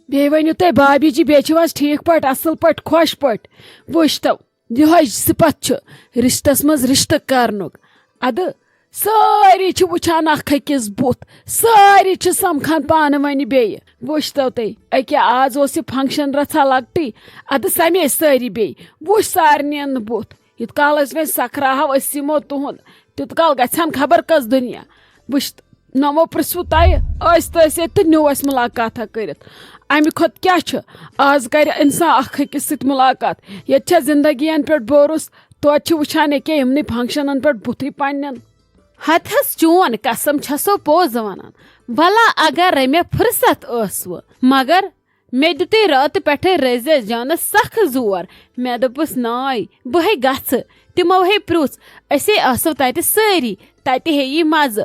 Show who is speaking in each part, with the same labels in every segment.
Speaker 1: बे वनु तुम भाभी जी बे ठीक पे असल पे खुश पे वो यह सिपत रिश्तस मज रिश्त करनुक अद सारी वुचान अकिस बुत सारी समखान पान वन बे वो तुम अके आज फंक्शन रथा लकटी अद समे सारी बे वो सारन बुत इत काल वे सकराहो यमो तुंद तित काल गन खबर कस दुनिया वो नमो पृसवु तय तो न्यू मुलाकात कर अमि खुद क्या आज कर इंसान अकिस मुलाकात ये जिंदगी पे बोरुस तो वुचान अके इमन फंक्शन पे बुत पन्न
Speaker 2: हथस चोन कसम छसो पोज वन वला अगर मे फुर्सत मगर मे दुते रात पे रजे जानस सख जोर मे दोपस नाय बह गछ तिमो हे प्रुस असे आसो तत सारी तत हे मज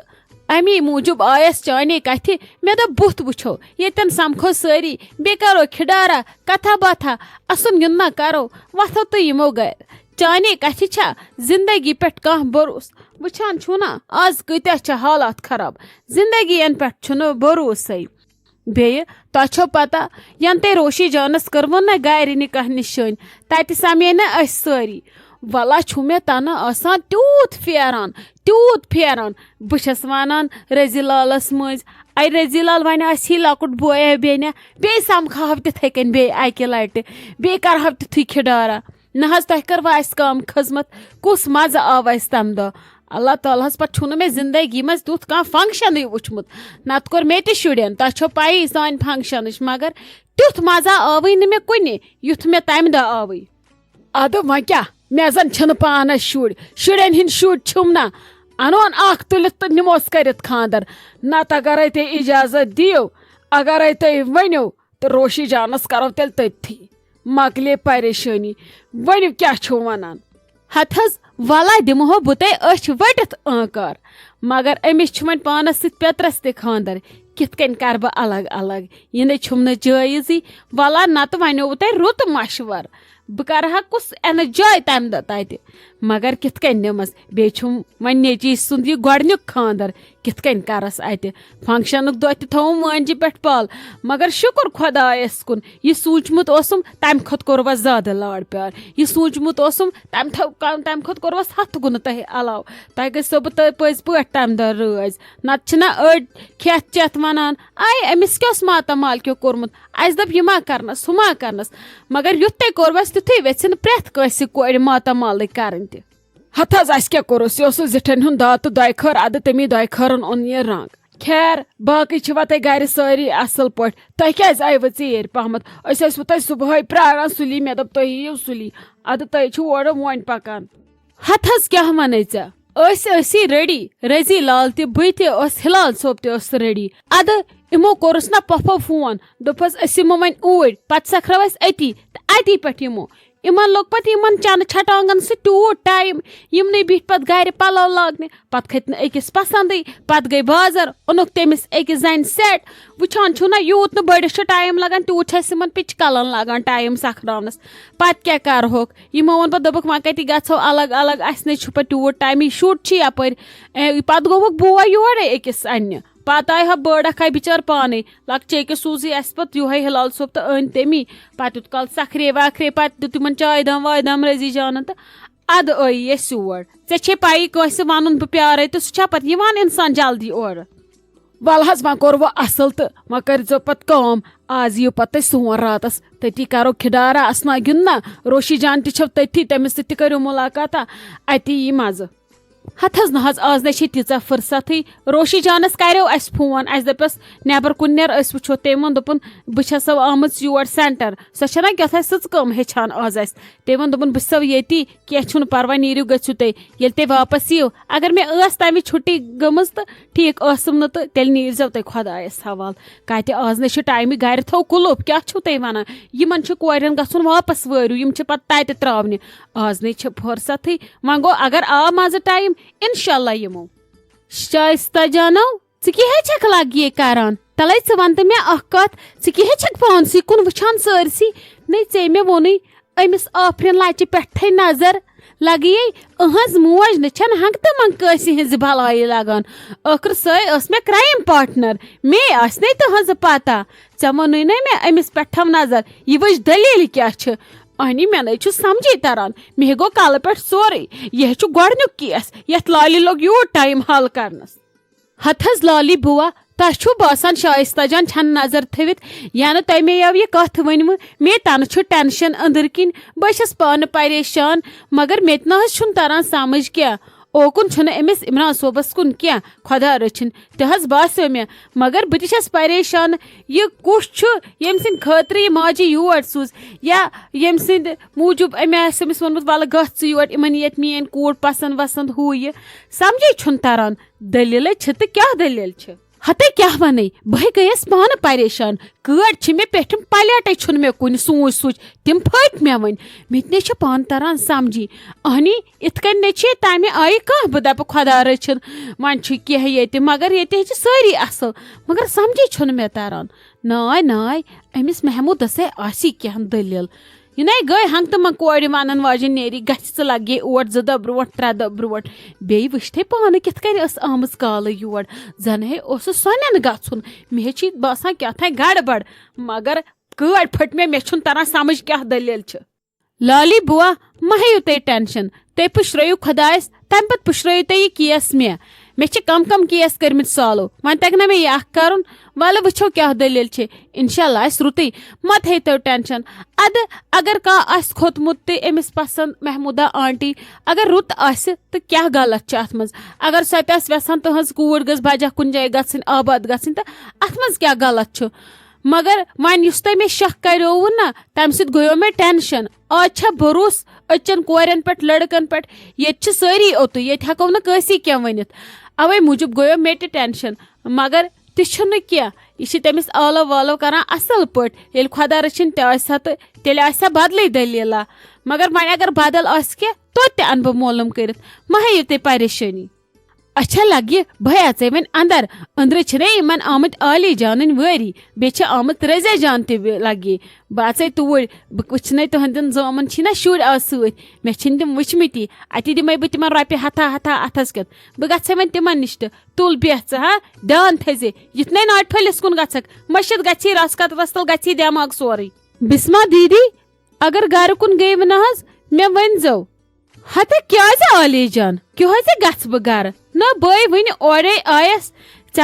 Speaker 2: अमी मूजूब आयस चाने कथ मे दो बुत वुछो येतन समखो सारी बे करो खिडारा कथा बाथा असुन गिंदना करो वथो तो यमो गर चाने कथ छा जिंदगी पे कह भरोस वुचान छुना आज कत्या हालात खराब जिंदगी पे भरोसे बे तो पता यन ते रोशी जानस करवन ना गारि निकाह निशान तत समे न सारी वला छु मे तन आसान तूत फेरान बस वनान रजी लालस मज आई रजी लाल वन ही लकुट बोया बेन बे समखा तिथे कन बे अकि लटि बे कर तिथु खिडारा न तह कर अस कम खजमत कुस मजा आव तम दह अल्लाह ताला पे मे जिंदगी मज तुथ कह फंक्शन वुचमुत नत कोर मे तुड़न तह पई सान फंक्शन मगर तुथ मजा आवई न मे कुन युथ मे तम दह आवई
Speaker 1: अद व क्या मे जन पानस शुरन हिंद शुर छुम ना अनोन तुलित तो निमोस कर खानदर नत अगर तुम इजाजत दियो अगर तुम वनो तो रोशी जानस करो तेल तथी मकले परेशानी वन क्या वनान
Speaker 2: हथस वला दिमहो बुते अछ वटित आकार मगर अमिस वन पानस पेतरस ते खानदर कित कन कर बह अलग अलग यह छुम जायजी वला नत वनो तुम रुत मशवर बह कर कुस एंजॉय तम दह तत मगर कित कन निमस बे वन नेची सुंद यह गोडनुक खानदर कित कन करस अत फंक्शन दह थो मांजी पे पाल मगर शुक्र खुदायस कुन यह सूचमुत तम खत कोरवस ज्यादा लाड़ प्यार यह सूचमुत तम खत कोरवस 100 गुन तह अलाव तह गो बह पज पे तम दह राज नत अड़ खेत चेत वनान आय अमिस क्या मातामाल क्यों कोर्मुत अस दप यह मा करनस हु मा करनस मगर युथ तह कोरवस तुथे वेन प्रेथ कस कोर मातामाल कर
Speaker 1: हथ क्या कोरस यह जिठन हुंद दात दय खर अद तमी दय खरन ओन यह रंग खैर बाकी वत गर सारी असल पे तुह क्या आयव ेर पहमत वो तुम सुबह प्रारान सुली मे दप तुम यीव सुली अद तुम ओर मोन पकान
Speaker 2: हथस क्या वन सी रेडी रजी लाल त बह हिलाल सोब त रेडी अद इमो कोरस ना पफो फोन दोपस यमो वन ऊर पे सखरो अती अती पे इमन लोग पे इन चन छटांगन सह टूट टाइम यमन बिठ पे गर पलो लागने पे खत अकिस पसंद पे गई बाजार ओनुक तमिस अकिस जन सेट वुचान ना यूत न बड़िस टाइम लगान तूत इन पिच कलन लगान टाइम सखरावनस पे क्या करहोक यमो वो पे दोपक वह कति गो अलग अलग अस पे टूट टाइम यह शुट यप पे गोवक बो योर अकिस अन्न पत आय बड़ अख बिचार पाने लक्चे अकिस सूजी अस पे यूह हिलाल सोब तो अन तमी पे तुत काल सखरे वखरे पे तुम चाय दम वाय दम रजी जान तो अद आई योर ऐ पई कस वन बह प्यारे तो सह पे इंसान जल्दी और
Speaker 1: वल वह कोर वो असल तो वह कर पे कम आज यू पे सोन रातस तती करो खिडारा असना गिंदना रोशी जान तथी तमिस करो मुलाकात अति यी मज हथस न आज न तीचा फुर्सत रोशी जानस करो अस फोन अस दपस नबर कुन नेर वो तम दोपन बह आम योर सेंटर सह क्या सच कम हेचान आज अस तम दोपन बह ये कह परवा नीरू गु तुम ते वापस यू अगर मे तमें छुट्टी गम तो ठीक असम तो तेल नीरजो तुम खुदायस हवाल कत आज न टाइम गर थो कुलूप क्या तुम वन इन कोरन गन वापस वरू पे तत त्रावन आज न फुर्सत वन गो अगर आ मज टाइम इंशाल्लाह यमो शाइस्ता जानो छक लग ये करान तले वन तो मे कत छक पानस कुन वुचान सारसी नहीं मे वोन अमिस आफरिन लचि पे नजर
Speaker 2: लगे अहज मोज न हंग तो मंग कसी हज भलाई लगान आखिर सै मे क्राइम पार्टनर मे आसने तहज पता ऐ वोनुई ना मे अमिस पे नजर यह वच दलील क्या अहनी मे न समझी तरन मे गो कल पे सोरे यह गोडनुक केस यथ लाली लोग यूत टाइम हल करनस हथ लाली बुआ तह बासान शाइस्ता जान छन नजर थवित या न तह मे यह कथ वन मे तन टेंशन अंदर किन बस पान परेशान मगर मे ना तरह समझ क्या ओकुन अमिस इमरान सोबस कुन क्या खुदा रचिन तह बासो मे मगर बस परेशान यह कुछ यम सिंद खतरे माजे योर सूज या यम सिंद मूजूब अमिस वोनमुत वल गथ योर इमन ये मेन कूड़ पसंद वसंद हु यह समझे तरन दलील तो क्या दलील हते क्या वन बह गयस पान परेशान कड़ मे पे पलेटे मे कुन सूच सूच तिम फट मे वन मे पान तरह समझी अहनी इत कन ने तमें आई कह बह दप खुदा रचिन वन कह ये मगर ये सारी असल मगर समझी मे तरन नाय नाय अमिस महमूदस आसी क्या दलील यह गई हंग तो मंग कोड़ वन वाजन नेरी गि लगे ओर 2 दह ब्रो 3 दह ब्रो बे वुते पान कित आम काल योर जन सोन गुन मे बसान क्या गड़बड़ मगर कड़ फट मे तरह समझ क्या दलील लाली बुआ महेयू तुम टेंशन तुम पुश्रो खुदायस तम पे पुश्रो तुम यह केस मे कम कम केस कर्मित सॉल्व वन तक ना मे यह कर वल वो क्या दलील इंशाल्लाह रुत मत हे तो टेंशन अद अगर कह खोतमुत अमिस पसंद महमूदा आंटी अगर रुत तो क्या गलत अत मज अगर सो वेसान तहज कूड़ गज बजा कुन जाए गन आबाद गन तो अत मज क्या गलत मगर वन तुम मे शक करो ना तम सत गयो मे टेंशन आज भरोस अचन कोरन पे लड़कन पे ये सारी ओत ये हेको ना कसी क्या वनित अवे मूजूब गयो मे टेंशन मगर तह क्या यह तमिस आलो वालो कर असल पे खुदा रचिन तेल बदल दलीला मगर वन अगर बदल क्या तो अन बह मोलूम कर महेयू तुम परेशानी अच्छा लगे भै अच वन अंदर अंदर इन आमत आली जान वरी बे आमत रजे जान तगे बह अच तूर बह वुन तुहन जोमन शुर आज सत मे तम वुचमती अत दिमे बह तिम रोपे हथा हथा अथस कत बह ग वन तिम निश तुल बेह हाँ ध्यान थे युथ ना फलिस कुन गक मशिद गी रसकत वस्तल गी दिमाग सोरे बिस्मा दीदी अगर गर कुन गई ना मे वनजो हत क्या आली जान क्यों गस बह गर न बे वन ओरे आयस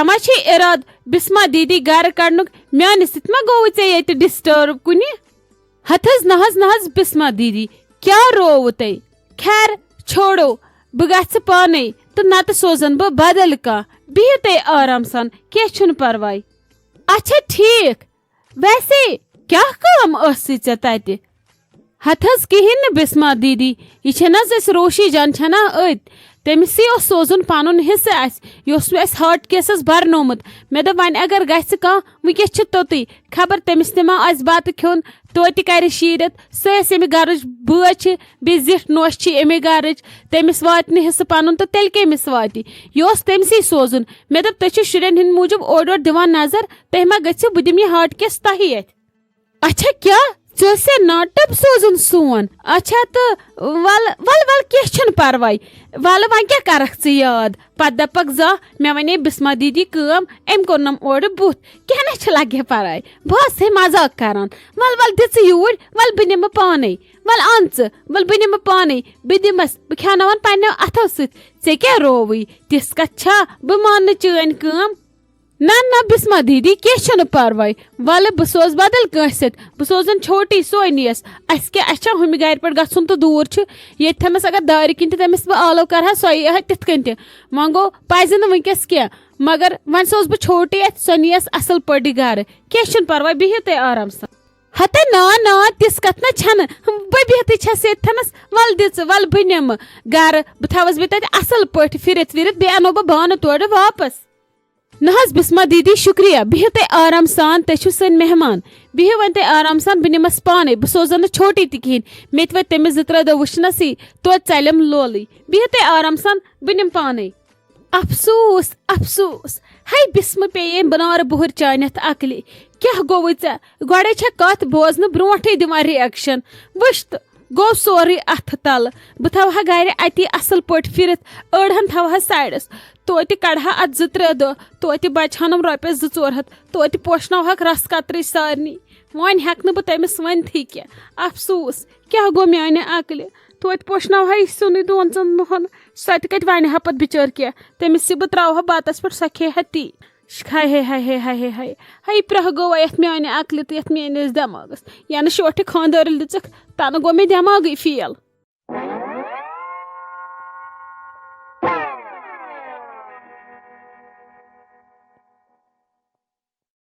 Speaker 2: मा इराद बिस्मा दीदी गर कड़नुक म्यान सत मा गो ये डिस्टर्ब कुन हथज नहज बिस्मा दीदी क्या रोव तै खैर छोड़ो बह गस पाने तो नत सोजन बह बदल कह बिहु तै आराम सान क्या परवाय अच्छा ठीक वैसे क्या काम तत हथज कहें बिस्मा दीदी यह रोशी जान छना अत तमिस सोजुन पन हिस्से हार्ट केसस भरनोमुत मे दप वन अगर गह वस तोत खबर तमिस मा आज बत खोन तो कर शीरत सम गर बच बे जिठ नोश अमे गर तमिस वात हिस्से पन तो तेल कमिस वात यह तमसी सोजुन मे दप तुम शुरन हिंद मूजूब ओर दिवान नजर तुम मा गो बह दिम यह हार्ट केस तह अच्छा क्या चे नाटप सोजुन सोन अच्छा तो वल वल वल क्या परवाय वल वन क्या कर याद पत दपक जा मे वे बिस्मा दीदी कम अम कोर्नम ओर बुथ क्या ना लगे पराय बस मजाक कर वल वल दिच यूर वल बह निम पाने वल अन वल बह निम पाने बह दिमस बह खेवन पन्नो अथो से क्या रोवी तिस कथ बह मान चैन कम ना बिस्मा दीदी क्या परवाय वल बह सोज बदल कस बह सोजन छोटी सोनियस अस हम गर पे गन तो दूर ये थमस अगर दार किन तमिस बह आलो कर सो तिथ कन वन गो पज वनकस क्या मगर वन सोज बह छोटी सोनियस असल पे गर क्या परवाय बिहु तुम आराम सा हते ना तिस कथ ना छन बह बिहत छस थनस वल दिच वल बह निम गर बह थवस बह तत असल पे फिरत विरत बे अनो बह बान तोड़ वापस नहज बिस्मा दीदी शुक्रिया बिहु तुम आराम सान तुम सन मेहमान बिहु वन तुम आराम सान बह निमस पाने बह सोजन छोटी तहन मे वो तमिस 2-3 दह वुचनसी तो चलम लोल बिहु तुम आराम सान बह निम पाने अफसोस अफसोस हाय बिस्म पे बनार बुहर चानत अकले क्या गो गोड़े कत बोजन ब्रोटे दिवान रिएक्शन वुच
Speaker 1: گوٚو سورُے اَتھٕ تَلہٕ بہٕ تھاوہا گرِ اَتی اَصٕل پٲٹھۍ پھِرِتھ أڑہن تھاوہا سایڈَس توتہِ کَڑہا اَتھ 2-3 دۄہ توتہِ بَچہٕ ہنم رۄپیَس 2-4 ہَتھ توتہِ پوشناوہَکھ رَس قطرٕچ سارنٕے وۄنۍ ہٮ۪کہٕ نہٕ بہٕ تٔمِس ؤنتھٕے کینٛہہ اَفسوٗس کیٛاہ گوٚو میٛانہِ عقلہِ توتہِ پوشناوہا یہِ سیُنٕے 2-3 دۄہَن سۄ تہِ کَتہِ وَنہِ ہا پَتہٕ بِچٲر کینٛہہ تٔمِس یہِ بہٕ ترٛاوہا بَتَس پٮ۪ٹھ سۄ کھے ہا تی ہاے ہے ہاے ہے ہاے ہے ہاے ہاے پرٛہ گوٚوا یَتھ میٛانہِ عقلہِ تہٕ یَتھ میٛٲنِس دٮ۪ماغَس یَنہٕ شوٹھِ خانٛدارٮ۪ل دِژٕکھ تَنہٕ گوٚو مےٚ دٮ۪ماغٕے فیل